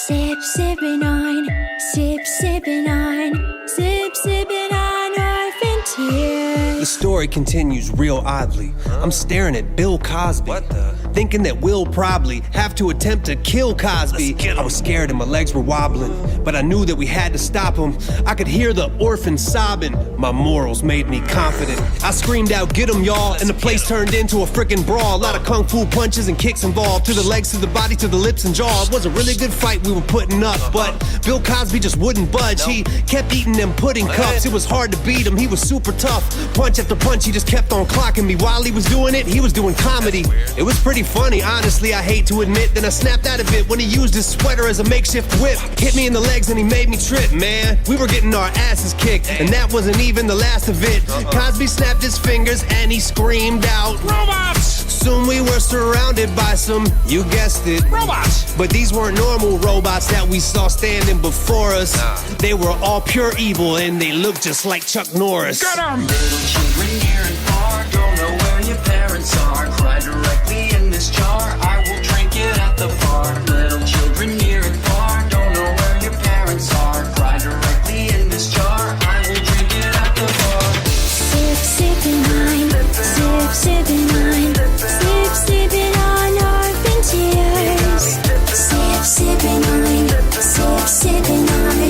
Sip, sipping on, sipping on, sipping on orphan tears. The story continues real oddly. I'm staring at Bill Cosby, thinking that we'll probably have to attempt to kill Cosby. I was scared and my legs were wobbling, but I knew that we had to stop him. I could hear the orphan sobbing. My morals made me confident. I screamed out, "Get him, y'all!" and the place turned into a frickin' brawl. A lot of kung fu punches and kicks involved. To the legs, to the body, to the lips and jaw. It was a really good fight we were putting up, but Bill Cosby just wouldn't budge. He kept eating them pudding cups. It was hard to beat him, he was super tough. Punch after punch, he just kept on clocking me. While he was doing it, he was doing comedy. It was pretty funny, honestly, I hate to admit. Then I snapped out of it when he used his sweater as a makeshift whip. Hit me in the legs and he made me trip, man. We were getting our asses kicked, and that wasn't even the last of it. Cosby snapped his fingers and he screamed out, "Robots!" Soon we were surrounded by some, you guessed it, robots. But these weren't normal robots that we saw standing before us. They were all pure evil and they looked just like Chuck Norris. Got 'em! Little children near and far don't know where your parents are. Cry directly in this jar, I will drink it at the bar. Little children near and far don't know where your parents are. Cry directly in this jar, I will drink it at the bar. Sipping on, sipping on, sipping on orphan tears. Sipping on, sipping on,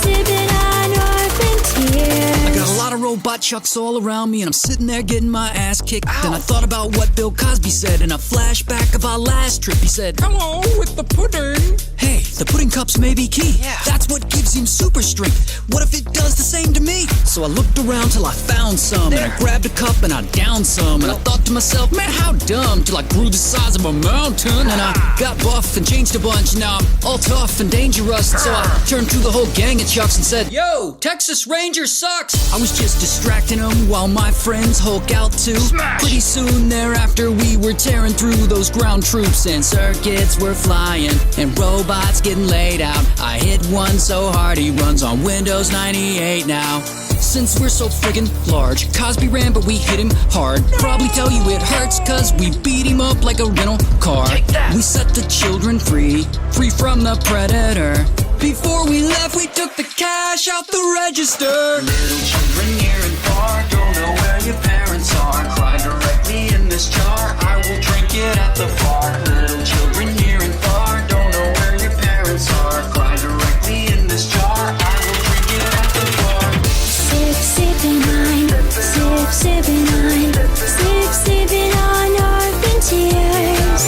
sipping on orphan tears. I got a lot of robot chucks all around me, and I'm sitting there getting my ass kicked. Then I thought about what Bill Cosby said in a flashback of our last trip. He said, "Hello with the pudding." Hey, the pudding cups may be key. That's what gives him super strength. What if it does the same to me? So I looked around till I found some, and I grabbed a cup and I downed some. And I thought to myself, man, how dumb, till I grew the size of a mountain. And I got buff and changed a bunch, and now I'm all tough and dangerous. And so I turned to the whole gang of chucks and said, "Yo, Texas Ranger sucks." I was just distracting them while my friends Hulk out too. Pretty soon thereafter we were tearing through those ground troops, and circuits were flying and robots getting laid out. I hit one so hard he runs on Windows 98 now. Since we're so friggin' large, Cosby ran but we hit him hard. Probably tell you it hurts cause we beat him up like a rental car. We set the children free from the predator. Before we left we took the cash out the register. Little children near and far don't know where your parents are. Cry directly in this jar, I will drink it at the bar. Little children near and far don't know where your parents are. Cry directly in this jar, I will drink it at the bar. Sipping on, sipping on, sipping on orphan tears.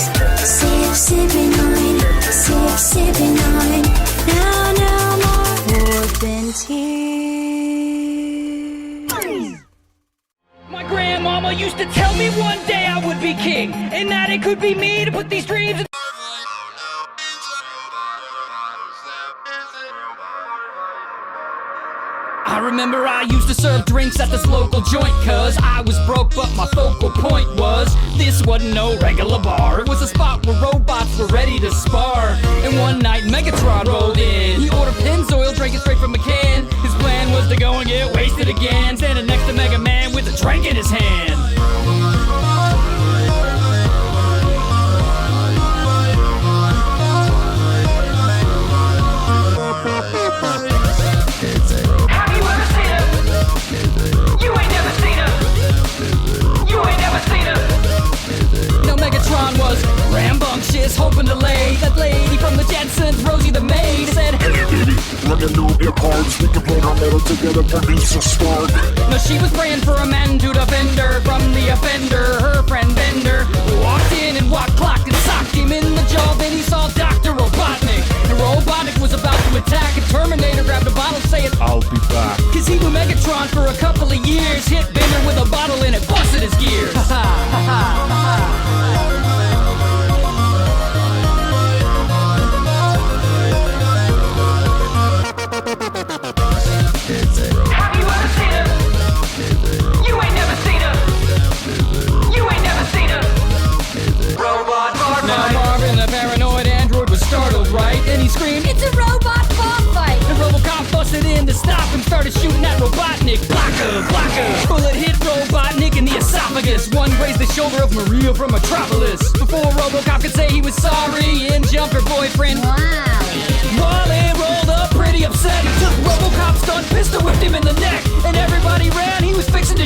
Sipping on, sipping on, now no more orphan tears. My grandmama used to tell me one day I would be king, and that it could be me to put these dreams in. I remember I used to serve drinks at this local joint, cause I was broke, but my focal point was this wasn't no regular bar. It was a spot where robots were ready to spar. And one night Megatron rolled in. He ordered Pennzoil, drank it straight from a can. His plan was to go and get wasted again, standing next to Mega Man with a drink in his hand. Megatron was rambunctious, hoping to lay that lady from the Jetsons, Rosie the maid, said, "Hey baby, let me know your cards, we can put our metal together, produce a spark." No, she was praying for a man to defend her from the offender. Her friend Bender walked in and clocked and socked him in the jaw. Then he saw Dr. Robotnik, and Robotnik was about to attack, and Terminator grabbed a bottle saying, "I'll be back." Cause he knew Megatron for a couple of years, hit Bender with a bottle and it busted his gears. Ha ha ha ha. Have you ever seen her? You ain't never seen her. You ain't never seen her. Robot bar fight. Now Marvin, the paranoid android, was startled, right? Then he screamed, "It's a robot bar fight!" And Robocop busted in to stop him, started shooting at Robotnik. Blocker! Bullet hit Robotnik in the esophagus. One grazed the shoulder of Maria from Metropolis. Before Robocop could say he was sorry, in jumped her boyfriend. Wow.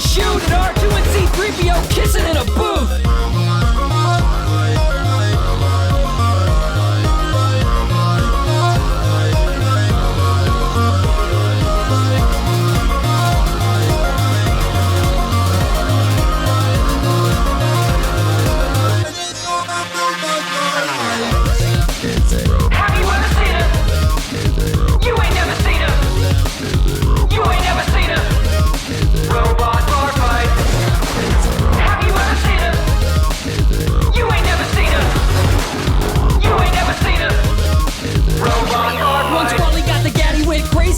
to shoot at R2 and C-3PO kissing in a booth.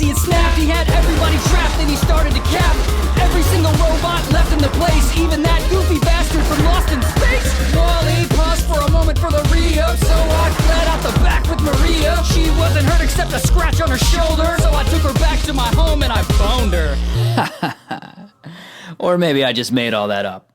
And snapped, he had everybody trapped, and he started to cap every single robot left in the place, even that goofy bastard from Lost in Space. Wally paused for a moment for the re-up, so I fled out the back with Maria. She wasn't hurt except a scratch on her shoulder, so I took her back to my home and I boned her. Or maybe I just made all that up.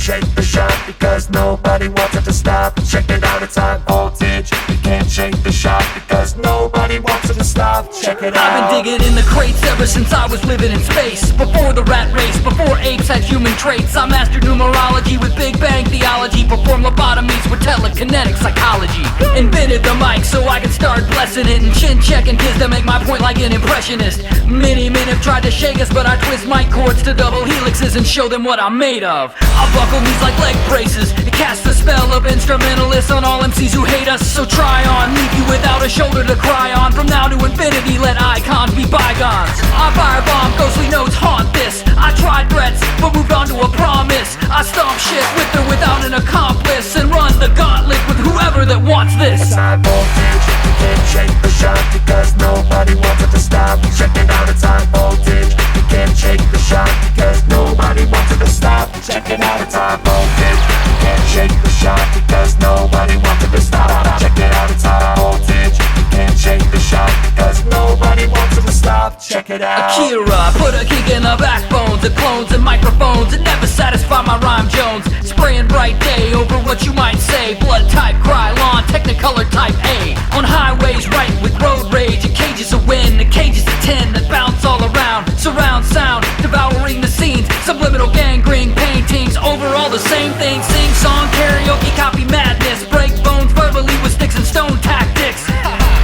Shake the shot because nobody wants it to stop. Check it out, it's high voltage. You can't shake the shot because nobody wants it to stop. Check it out. I've been digging in the crates ever since I was living in space. Before the rat race, before apes had human traits. I mastered numerology with Big Bang theology. Performed lobotomies with telekinetic psychology. Invented the mic so I could start blessing it. And chin checking kids to make my point like an impressionist. Many men have tried to shake us, but I twist mic cords to double helixes and show them what I'm made of. I buckle these like leg braces. It casts a spell of instrumentalists on all MCs who hate us. So try on, leave you without a shoulder to cry on. From now to infinity, let icons be bygones. I firebomb, ghostly notes haunt this. I tried threats, but moved on to a promise. I stomp shit with or without an accomplice, and run the gauntlet with whoever that wants this. It's high voltage, you can't shake the shot because nobody wants it to stop. Check it out, it's high voltage. You can't shake the shot because nobody wants it to stop. Check it out, it's high voltage. You can't shake the shot because nobody wants it to stop. Check it out, it's high voltage. You can't shake the shot because nobody wants it to stop. Check it out. Akira, put a kick in the backbones of clones and microphones that never satisfy my rhyme Jones. Spraying bright day over what you might say. Blood type, Krylon, Technicolor type A. On highways right with road rage. And cages of wind, the cages of 10 that bounce all around. Surround sound, devouring the scenes. Subliminal gangrene paintings over all the same things. Sing song, karaoke, copy madness. Break bones verbally with sticks and stone tactics.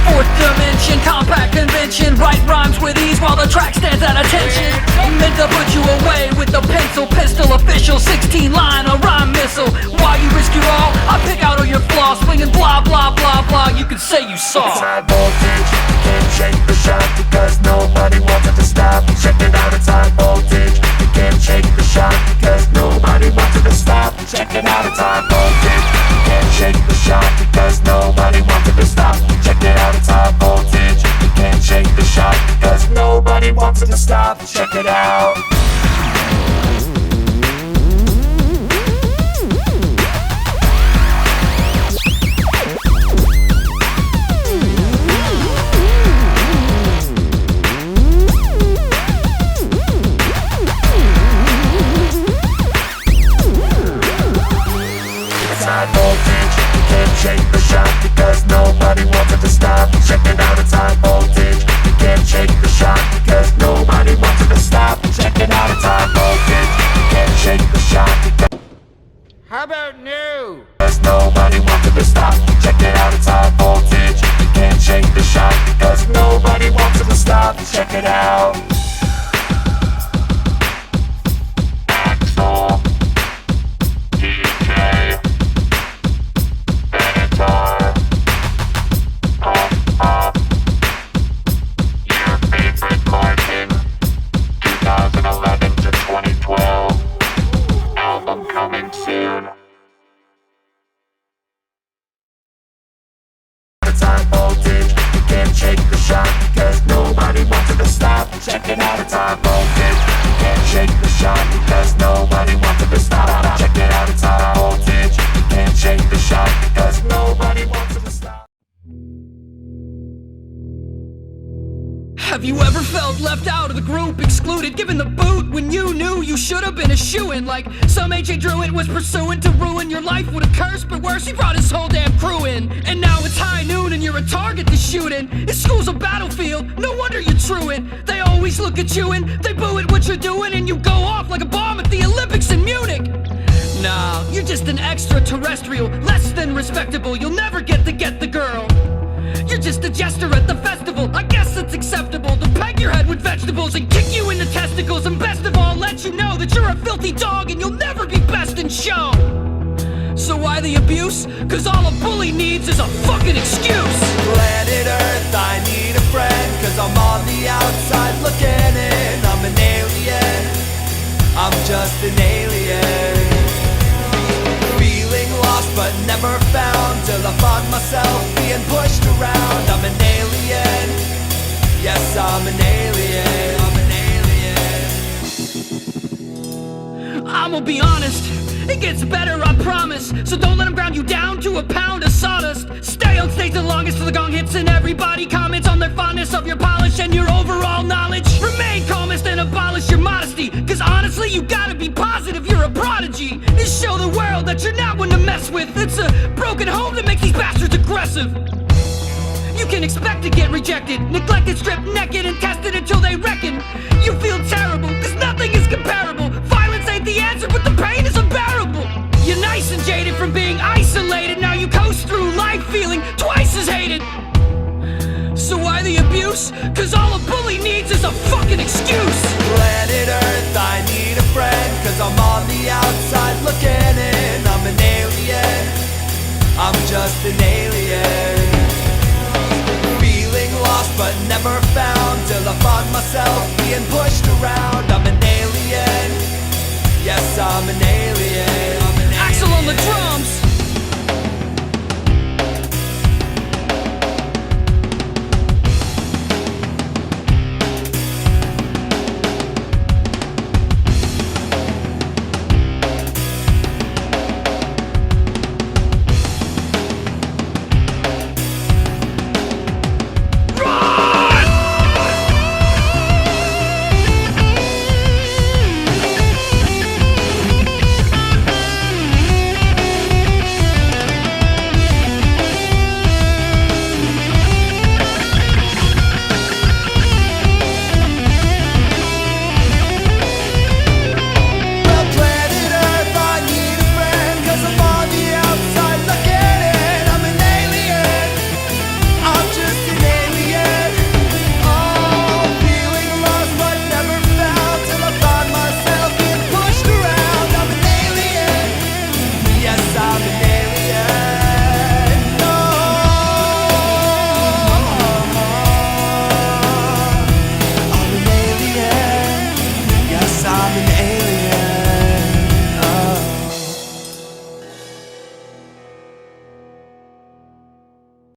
Fourth dimension, compact convention. Write rhymes with ease while the track stands at attention. Meant to put you away with the pencil, pistol, official 16-line, a rhyme missile. While you risk your all, I pick out all your flaws. Swinging blah, blah, blah, blah. You can say you saw. It's high voltage, you can't shake the shot because nobody wants it to stop. Check it out, it's high voltage. You can't shake the shot because nobody wants it to stop. Check it out, it's high voltage. You can't shake the shot because nobody wants it to stop. Check it out, it's high voltage. You can't shake the shot because nobody wants it to stop. Check it out. High voltage, you can't shake the shot because nobody wants it to stop. Check it out, it's high voltage. You can't shake the shot because nobody wants it to stop. Check it out, it's high voltage. You can't shake the shot because How about new? nobody wants it to stop. Check it out, it's high voltage. You can't shake the shot because nobody wants it to stop. Check it out. Axel, DJ, Benatar, Pop Pop, your favorite Martin, 2011 to 2012, album coming soon. It's high voltage, you can't shake the shot because nobody wants it to stop. Check it out, it's high voltage, you can't shake the shot because nobody wants it to stop. Check it out, it's high voltage, you can't Have you ever felt left out of the group, excluded, given the boot when you knew you should have been a shoo-in? Like some ancient druid was pursuing to ruin your life with a curse, but worse, he brought his whole damn crew in. And now it's high noon and you're a target to shoot in. His school's a battlefield, no wonder you're truant. They always look at you and they boo at what you're doing, and you go off like a bomb at the Olympics in Munich. Nah, you're just an extraterrestrial, less than respectable. You'll never get the girl. You're just a jester at the festival. I guess it's acceptable to peg your head with vegetables and kick you in the testicles, and best of all, let you know that you're a filthy dog and you'll never be best in show. So why the abuse? Cause all a bully needs is a fucking excuse. Planet Earth, I need a friend, cause I'm on the outside looking in. I'm an alien, I'm just an alien. Feeling lost but never found, till I find myself being pushed around. I'm an alien, yes I'm an alien. I'm an alien. I'ma be honest, it gets better, I promise. So don't let them ground you down to a pound of sawdust. Stay on stage the longest till the gong hits and everybody comments on their fondness of your polish and your overall knowledge. Remain calmest and abolish your modesty, cause honestly you gotta be positive you're a prodigy. And show the world that you're not one to mess with. It's a broken home that makes these bastards aggressive. You can expect to get rejected, neglected, stripped naked, and tested until they reckon you feel terrible, cause nothing is comparable. Violence ain't the answer, but the pain is unbearable. You're nice and jaded from being isolated, now you coast through life feeling twice as hated. So why the abuse? Cause all a bully needs is a fucking excuse. Planet Earth, I need a friend, cause I'm on the outside looking in. I'm an alien, I'm just an alien. Feeling lost but never found, till I find myself